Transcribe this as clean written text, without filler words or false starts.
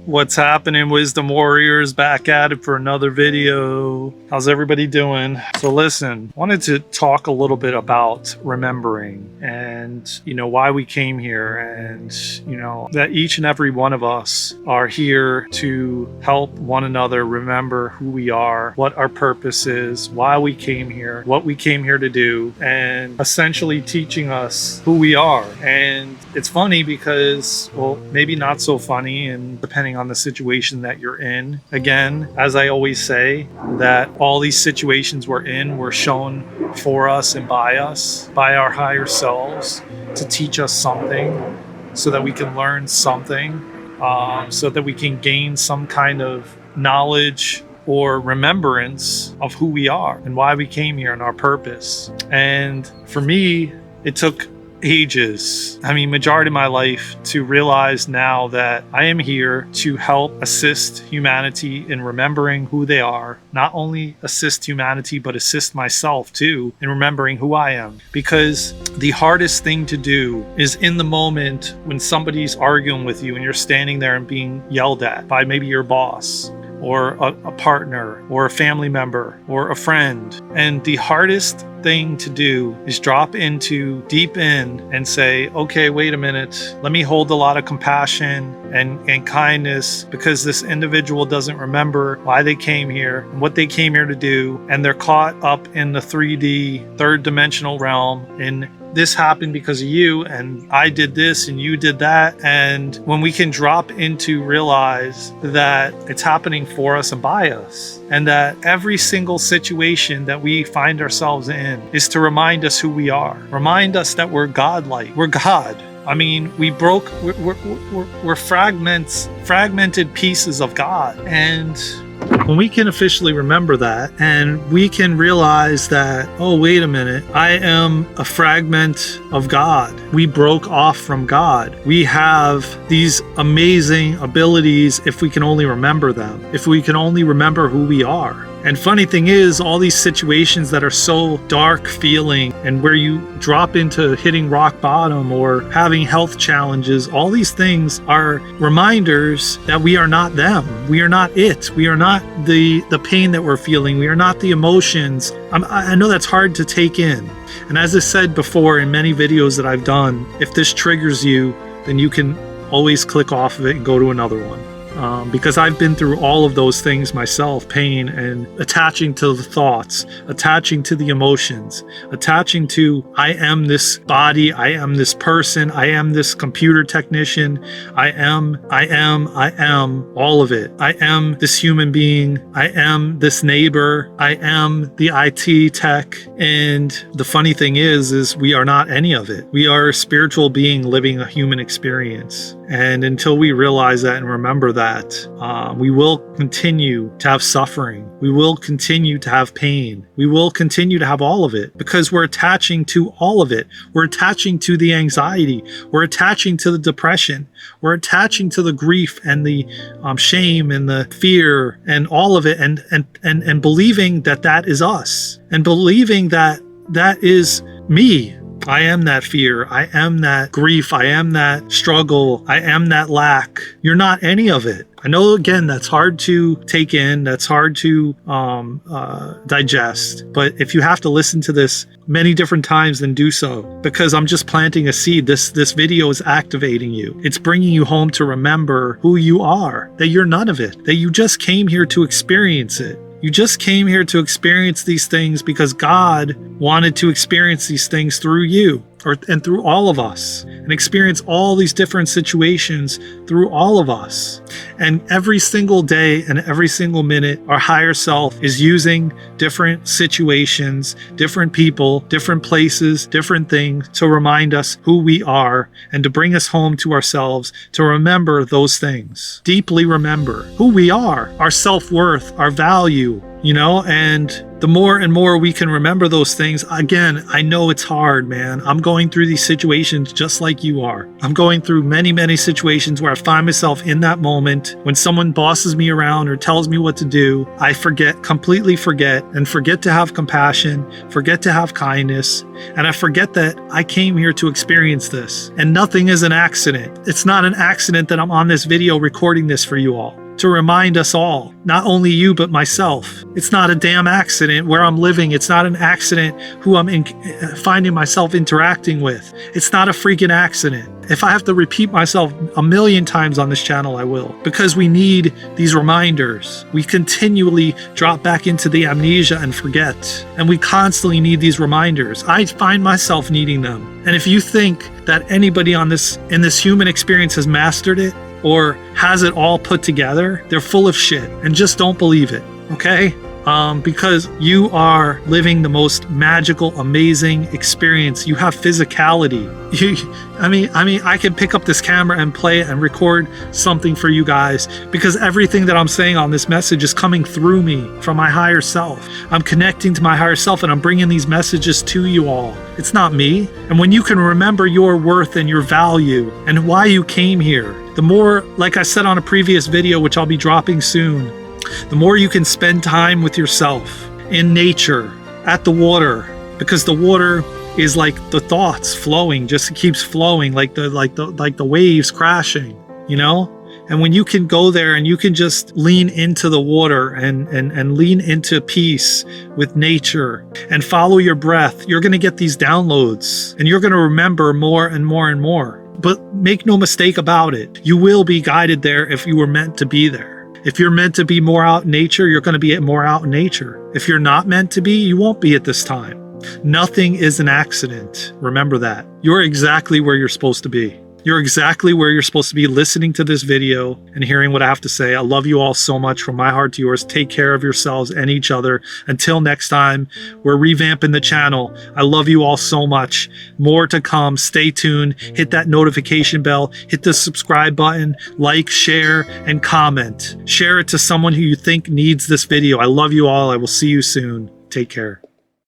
What's happening, Wisdom Warriors? Back at it for another video. How's everybody doing? So listen, wanted to talk a little bit about remembering and, why we came here, and, that each and every one of us are here to help one another remember who we are, what our purpose is, why we came here, what we came here to do, and essentially teaching us who we are. And it's funny because, well, maybe not so funny, and depending on the situation that you're in. Again, as I always say, that all these situations we're in were shown for us and by us, by our higher selves, to teach us something, so that we can learn something, so that we can gain some kind of knowledge or remembrance of who we are and why we came here and our purpose. And for me, it took ages, majority of my life, to realize now that I am here to help assist humanity in remembering who they are. Not only assist humanity, but assist myself too in remembering who I am. Because the hardest thing to do is in the moment when somebody's arguing with you and you're standing there and being yelled at by maybe your boss, or a partner, or a family member, or a friend. And the hardest thing to do is drop into deep in and say, okay, wait a minute, let me hold a lot of compassion and kindness, because this individual doesn't remember why they came here and what they came here to do, and they're caught up in the 3D, third dimensional realm, and this happened because of you, and I did this and you did that. And when we can drop into realize that it's happening for us and by us, and that every single situation that we find ourselves in is to remind us who we are, remind us that we're godlike, we're God. We're fragmented pieces of God. And when we can officially remember that, and we can realize that, oh, wait a minute, I am a fragment of God. We broke off from God. We have these amazing abilities if we can only remember them, if we can only remember who we are. And funny thing is, all these situations that are so dark feeling, and where you drop into hitting rock bottom or having health challenges, all these things are reminders that we are not them. We are not it. We are not the pain that we're feeling. We are not the emotions. I know that's hard to take in. And as I said before in many videos that I've done, if this triggers you, then you can always click off of it and go to another one. Because I've been through all of those things myself, pain and attaching to the thoughts, attaching to the emotions, attaching to, I am this body, I am this person, I am this computer technician, I am all of it. I am this human being, I am this neighbor, I am the IT tech. And the funny thing is we are not any of it. We are a spiritual being living a human experience. And until we realize that and remember that, we will continue to have suffering. We will continue to have pain. We will continue to have all of it, because we're attaching to all of it. We're attaching to the anxiety. We're attaching to the depression. We're attaching to the grief and the shame and the fear and all of it, and believing that that is us, and believing that that is me. I am that fear. I am that grief. I am that struggle. I am that lack. You're not any of it. I know, again, that's hard to take in. That's hard to digest. But if you have to listen to this many different times, then do so, because I'm just planting a seed. This video is activating you. It's bringing you home to remember who you are, that you're none of it, that you just came here to experience it. You just came here to experience these things because God wanted to experience these things through you, and through all of us, and experience all these different situations through all of us. And every single day and every single minute, our higher self is using different situations, different people, different places, different things to remind us who we are, and to bring us home to ourselves, to remember those things. Deeply remember who we are, our self-worth, our value, you know, and the more and more we can remember those things. Again, I know it's hard, man. I'm going through these situations just like you are. I'm going through many, many situations where I find myself in that moment when someone bosses me around or tells me what to do. I completely forget to have compassion, forget to have kindness. And I forget that I came here to experience this, and nothing is an accident. It's not an accident that I'm on this video recording this for you all, to remind us all, not only you, but myself. It's not a damn accident where I'm living. It's not an accident who I'm finding myself interacting with. It's not a freaking accident. If I have to repeat myself a million times on this channel, I will, because we need these reminders. We continually drop back into the amnesia and forget, and we constantly need these reminders. I find myself needing them. And if you think that anybody in this human experience has mastered it, or has it all put together, they're full of shit, and just don't believe it, okay? Because you are living the most magical, amazing experience. You have physicality. I can pick up this camera and play it and record something for you guys, because everything that I'm saying on this message is coming through me from my higher self. I'm connecting to my higher self, and I'm bringing these messages to you all. It's not me. And when you can remember your worth and your value and why you came here, the more, like I said on a previous video, which I'll be dropping soon, the more you can spend time with yourself in nature, at the water, because the water is like the thoughts flowing, just keeps flowing like the waves crashing, you know? And when you can go there and you can just lean into the water and lean into peace with nature and follow your breath, you're going to get these downloads, and you're going to remember more and more and more. But make no mistake about it, you will be guided there if you were meant to be there. If you're meant to be more out in nature, you're going to be more out in nature. If you're not meant to be, you won't be at this time. Nothing is an accident. Remember that. You're exactly where you're supposed to be. You're exactly where you're supposed to be, listening to this video and hearing what I have to say. I love you all so much, from my heart to yours. Take care of yourselves and each other. Until next time, we're revamping the channel. I love you all so much. More to come. Stay tuned. Hit that notification bell. Hit the subscribe button. Like, share, and comment. Share it to someone who you think needs this video. I love you all. I will see you soon. Take care.